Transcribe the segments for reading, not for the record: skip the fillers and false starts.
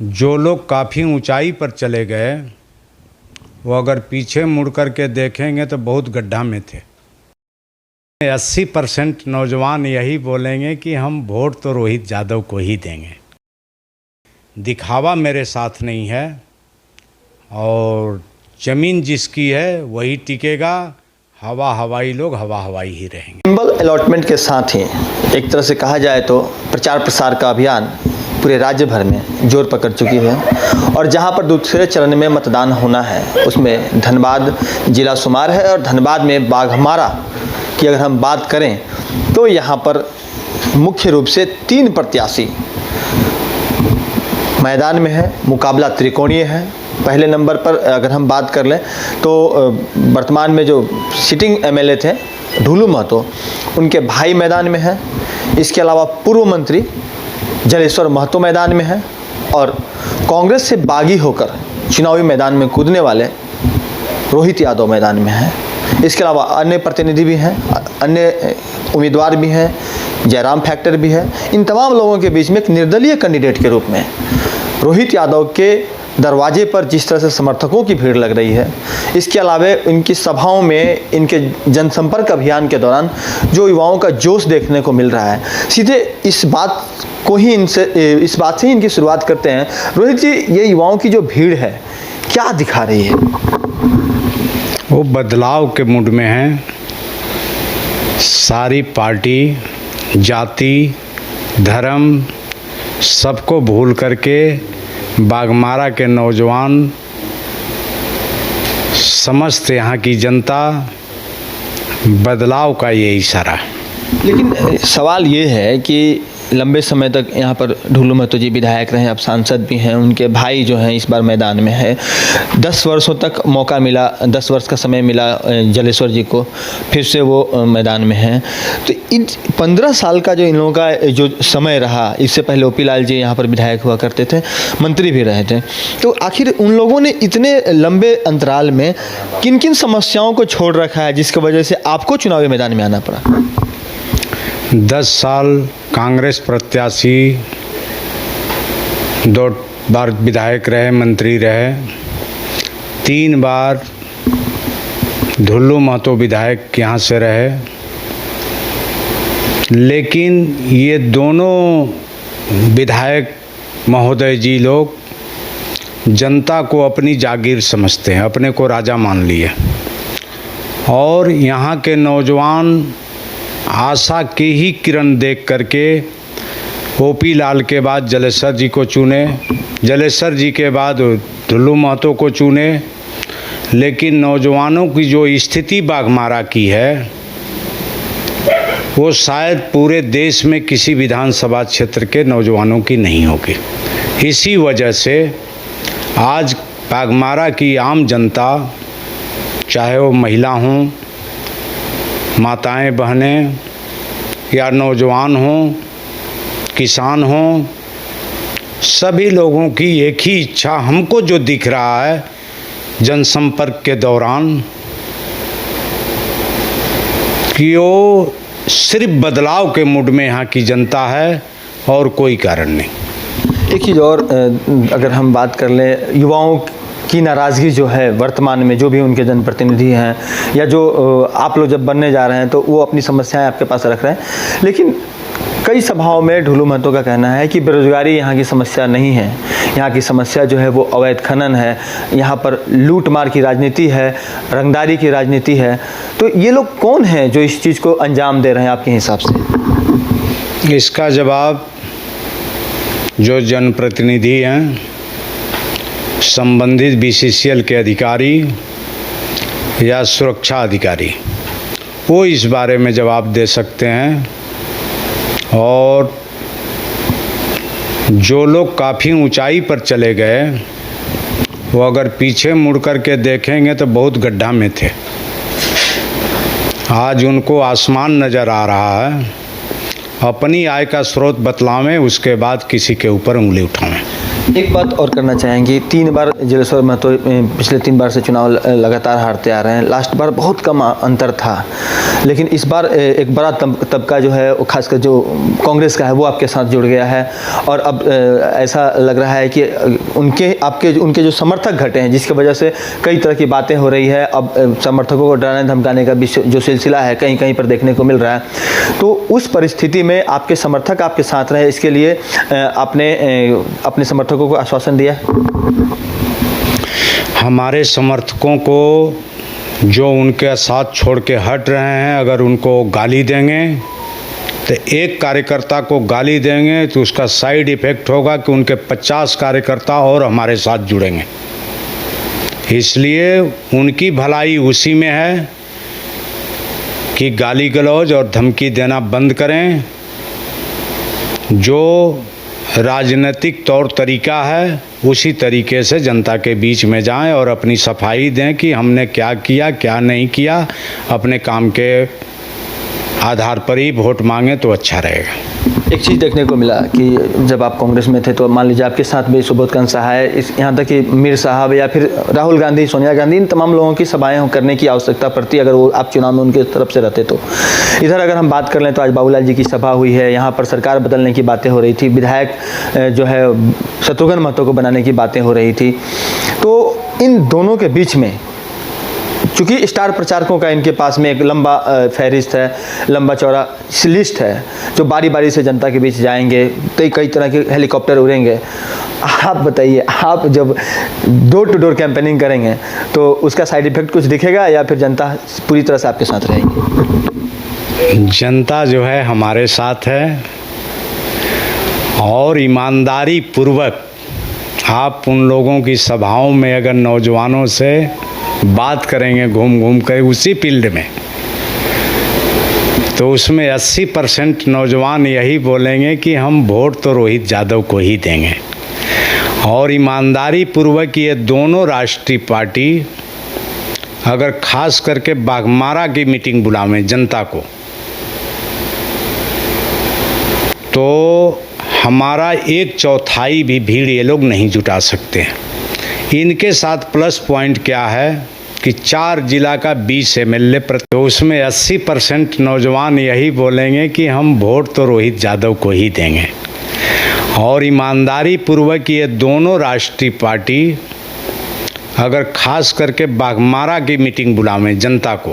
जो लोग काफ़ी ऊंचाई पर चले गए वो अगर पीछे मुड़ कर के देखेंगे तो बहुत गड्ढा में थे। 80% नौजवान यही बोलेंगे कि हम वोट तो रोहित यादव को ही देंगे। दिखावा मेरे साथ नहीं है और ज़मीन जिसकी है वही टिकेगा। हवा हवाई लोग हवा हवाई ही रहेंगे। सिंबल अलॉटमेंट के साथ ही एक तरह से कहा जाए तो प्रचार प्रसार का अभियान पूरे राज्य भर में जोर पकड़ चुकी है और जहां पर दूसरे चरण में मतदान होना है उसमें धनबाद जिला शुमार है और धनबाद में बाघमारा की अगर हम बात करें तो यहां पर मुख्य रूप से 3 प्रत्याशी मैदान में है। मुकाबला त्रिकोणीय है। पहले नंबर पर अगर हम बात कर लें तो वर्तमान में जो सिटिंग एमएलए थे ढुलू महतो उनके भाई मैदान में हैं। इसके अलावा पूर्व मंत्री जलेश्वर महतो मैदान में हैं और कांग्रेस से बागी होकर चुनावी मैदान में कूदने वाले रोहित यादव मैदान में हैं। इसके अलावा अन्य प्रतिनिधि भी हैं, अन्य उम्मीदवार भी हैं, जयराम फैक्टर भी है। इन तमाम लोगों के बीच में एक निर्दलीय कैंडिडेट के रूप में रोहित यादव के दरवाजे पर जिस तरह से समर्थकों की भीड़ लग रही है, इसके अलावा इनकी सभाओं में, इनके जनसंपर्क अभियान के दौरान जो युवाओं का जोश देखने को मिल रहा है, सीधे इस बात से ही इनकी शुरुआत करते हैं। रोहित जी, ये युवाओं की जो भीड़ है क्या दिखा रही है? वो बदलाव के मूड में हैं। सारी पार्टी, जाति, धर्म सबको भूल करके बाघमारा के नौजवान, समस्त यहाँ की जनता बदलाव का ये इशारा है। लेकिन सवाल ये है कि लंबे समय तक यहाँ पर ढुलू महतो जी विधायक रहे, अब सांसद भी हैं, उनके भाई जो हैं इस बार मैदान में है। 10 वर्षों तक मौका मिला, 10 वर्ष का समय मिला जलेश्वर जी को, फिर से वो मैदान में हैं। तो इन 15 साल का जो इन लोगों का जो समय रहा, इससे पहले ओपी लाल जी यहाँ पर विधायक हुआ करते थे, मंत्री भी रहे थे, तो आखिर उन लोगों ने इतने लंबे अंतराल में किन किन समस्याओं को छोड़ रखा है जिसकी वजह से आपको चुनावी मैदान में आना पड़ा? 10 साल कांग्रेस प्रत्याशी, 2 बार विधायक रहे, मंत्री रहे, 3 बार ढुलू महतो विधायक यहाँ से रहे। लेकिन ये दोनों विधायक महोदय जी लोग जनता को अपनी जागीर समझते हैं, अपने को राजा मान लिए और यहाँ के नौजवान आशा की ही किरण देख करके ओपी लाल के बाद जलेश्वर जी को चुने, जलेश्वर जी के बाद ढुलू महतो को चुने। लेकिन नौजवानों की जो स्थिति बाघमारा की है वो शायद पूरे देश में किसी विधानसभा क्षेत्र के नौजवानों की नहीं होगी। इसी वजह से आज बाघमारा की आम जनता, चाहे वो महिला हों, माताएं बहनें या नौजवान हों, किसान हों, सभी लोगों की एक ही इच्छा हमको जो दिख रहा है जनसंपर्क के दौरान कि वो सिर्फ बदलाव के मूड में यहाँ की जनता है और कोई कारण नहीं। एक चीज़ और अगर हम बात कर लें, युवाओं की नाराज़गी जो है वर्तमान में, जो भी उनके जनप्रतिनिधि हैं या जो आप लोग जब बनने जा रहे हैं तो वो अपनी समस्याएं आपके पास रख रहे हैं, लेकिन कई सभाओं में ढुलू महतो का कहना है कि बेरोजगारी यहाँ की समस्या नहीं है, यहाँ की समस्या जो है वो अवैध खनन है, यहाँ पर लूट मार की राजनीति है, रंगदारी की राजनीति है। तो ये लोग कौन हैं जो इस चीज़ को अंजाम दे रहे हैं आपके हिसाब से? इसका जवाब जो जनप्रतिनिधि हैं, संबंधित बीसीसीएल के अधिकारी या सुरक्षा अधिकारी, वो इस बारे में जवाब दे सकते हैं। और जो लोग काफ़ी ऊंचाई पर चले गए वो अगर पीछे मुड़ कर के देखेंगे तो बहुत गड्ढा में थे। आज उनको आसमान नज़र आ रहा है। अपनी आय का स्रोत बतलावें, उसके बाद किसी के ऊपर उंगली उठावें। एक बात और करना चाहेंगे, 3 बार जलेश्वर महतो पिछले 3 बार से चुनाव लगातार हारते आ रहे हैं। लास्ट बार बहुत कम अंतर था, लेकिन इस बार एक बड़ा तबका जो है, खासकर जो कांग्रेस का है, वो आपके साथ जुड़ गया है। और अब ऐसा लग रहा है कि उनके जो समर्थक घटे हैं, जिसकी वजह से कई तरह की बातें हो रही है। अब समर्थकों को डराने धमकाने का भी जो सिलसिला है कहीं कहीं पर देखने को मिल रहा है। तो उस परिस्थिति में आपके समर्थक आपके साथ रहे, इसके लिए आपने अपने समर्थकों को आश्वासन दिया? हमारे समर्थकों को जो उनके साथ छोड़ के हट रहे हैं, अगर उनको गाली देंगे तो एक कार्यकर्ता को गाली देंगे तो उसका साइड इफ़ेक्ट होगा कि उनके 50 कार्यकर्ता और हमारे साथ जुड़ेंगे। इसलिए उनकी भलाई उसी में है कि गाली गलौज और धमकी देना बंद करें। जो राजनीतिक तौर तरीका है उसी तरीके से जनता के बीच में जाएं और अपनी सफाई दें कि हमने क्या किया क्या नहीं किया। अपने काम के आधार पर ही वोट मांगे तो अच्छा रहेगा। एक चीज़ देखने को मिला कि जब आप कांग्रेस में थे तो मान लीजिए आपके साथ भी सुबोधकांत सहाय, यहाँ तक कि मीर साहब या फिर राहुल गांधी, सोनिया गांधी, इन तमाम लोगों की सभाएं करने की आवश्यकता पड़ती अगर वो आप चुनाव में उनके तरफ से रहते तो। इधर अगर हम बात कर लें तो आज बाबूलाल जी की सभा हुई है, यहाँ पर सरकार बदलने की बातें हो रही थी, विधायक जो है शत्रुघ्न महतो को बनाने की बातें हो रही थी। तो इन दोनों के बीच में चूँकि स्टार प्रचारकों का इनके पास में एक लंबा फहरिस्त है, लंबा चौड़ा लिस्ट है, जो बारी बारी से जनता के बीच जाएंगे, कई तरह के हेलीकॉप्टर उड़ेंगे। आप बताइए, आप जब डोर टू डोर कैंपेनिंग करेंगे तो उसका साइड इफ़ेक्ट कुछ दिखेगा या फिर जनता पूरी तरह से आपके साथ रहेगी? जनता जो है हमारे साथ है और ईमानदारी पूर्वक आप उन लोगों की सभाओं में अगर नौजवानों से बात करेंगे घूम घूम कर उसी फील्ड में, तो उसमें 80% नौजवान यही बोलेंगे कि हम वोट तो रोहित यादव को ही देंगे। और ईमानदारी पूर्वक ये दोनों राष्ट्रीय पार्टी अगर खास करके बाघमारा की मीटिंग बुलावें जनता को, तो हमारा 1/4 भी भीड़ ये लोग नहीं जुटा सकते हैं। इनके साथ प्लस पॉइंट क्या है कि 4 जिला का 20 MLA, तो उसमें 80% नौजवान यही बोलेंगे कि हम वोट तो रोहित यादव को ही देंगे। और ईमानदारी पूर्वक ये दोनों राष्ट्रीय पार्टी अगर खास करके बाघमारा की मीटिंग बुलावें जनता को,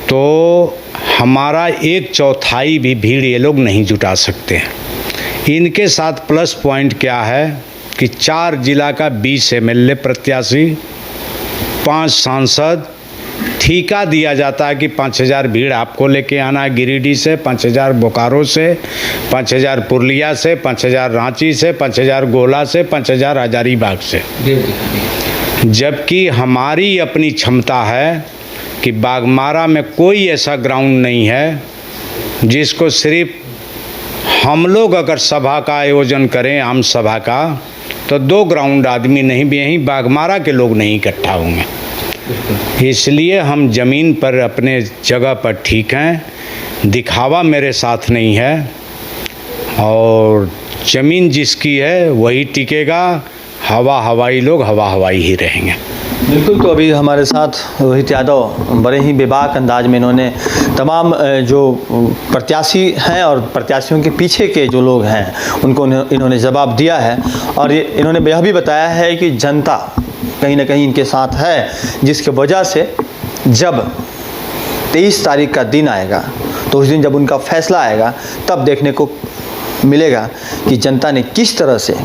तो हमारा 1/4 भी भीड़ ये लोग नहीं जुटा सकते हैं। इनके साथ प्लस पॉइंट क्या है कि 4 जिला का 20 MLA प्रत्याशी, 5 सांसद, ठेका दिया जाता है कि 5000 भीड़ आपको लेके आना है गिरिडीह से, 5000 बोकारो से, 5000 पुरलिया से, 5000 रांची से, 5000 गोला से, 5000 हजारीबाग से। जबकि हमारी अपनी क्षमता है कि बाघमारा में कोई ऐसा ग्राउंड नहीं है जिसको सिर्फ हम लोग अगर सभा का आयोजन करें, आम सभा का, तो 2 ग्राउंड आदमी नहीं भी यहीं बाघमारा के लोग नहीं इकट्ठा होंगे। इसलिए हम ज़मीन पर अपने जगह पर ठीक हैं, दिखावा मेरे साथ नहीं है और ज़मीन जिसकी है वही टिकेगा, हवा हवाई लोग हवा हवाई ही रहेंगे। बिल्कुल। तो अभी हमारे साथ रोहित यादव बड़े ही बेबाक अंदाज में इन्होंने तमाम जो प्रत्याशी हैं और प्रत्याशियों के पीछे के जो लोग हैं उनको इन्होंने जवाब दिया है। और इन्होंने यह भी बताया है कि जनता कहीं ना कहीं इनके साथ है, जिसके वजह से जब 23 तारीख का दिन आएगा तो उस दिन जब उनका फैसला आएगा तब देखने को मिलेगा कि जनता ने किस तरह से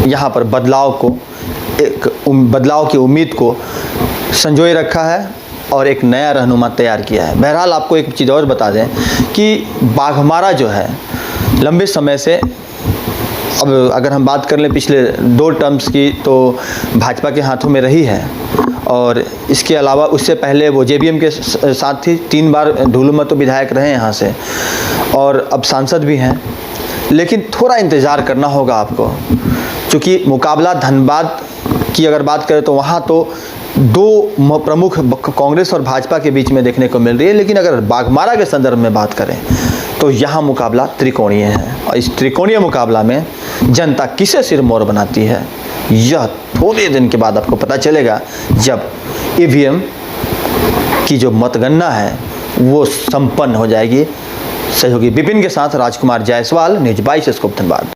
यहाँ पर बदलाव की उम्मीद को संजोए रखा है और एक नया रहनुमा तैयार किया है। बहरहाल आपको एक चीज़ और बता दें कि बाघमारा जो है लंबे समय से, अब अगर हम बात कर लें पिछले 2 टर्म्स की, तो भाजपा के हाथों में रही है। और इसके अलावा उससे पहले वो JBM के साथ थी, 3 बार ढूलू महतो विधायक रहे यहाँ से और अब सांसद भी हैं। लेकिन थोड़ा इंतज़ार करना होगा आपको, क्योंकि मुकाबला धनबाद की अगर बात करें तो वहाँ तो 2 प्रमुख कांग्रेस और भाजपा के बीच में देखने को मिल रही है। लेकिन अगर बाघमारा के संदर्भ में बात करें तो यहाँ मुकाबला त्रिकोणीय है और इस त्रिकोणीय मुकाबला में जनता किसे सिरमौर बनाती है यह थोड़े दिन के बाद आपको पता चलेगा, जब ईवीएम की जो मतगणना है वो संपन्न हो जाएगी। सहयोगी विपिन के साथ राजकुमार जायसवाल, न्यूज़ 22 इसको धन्यवाद।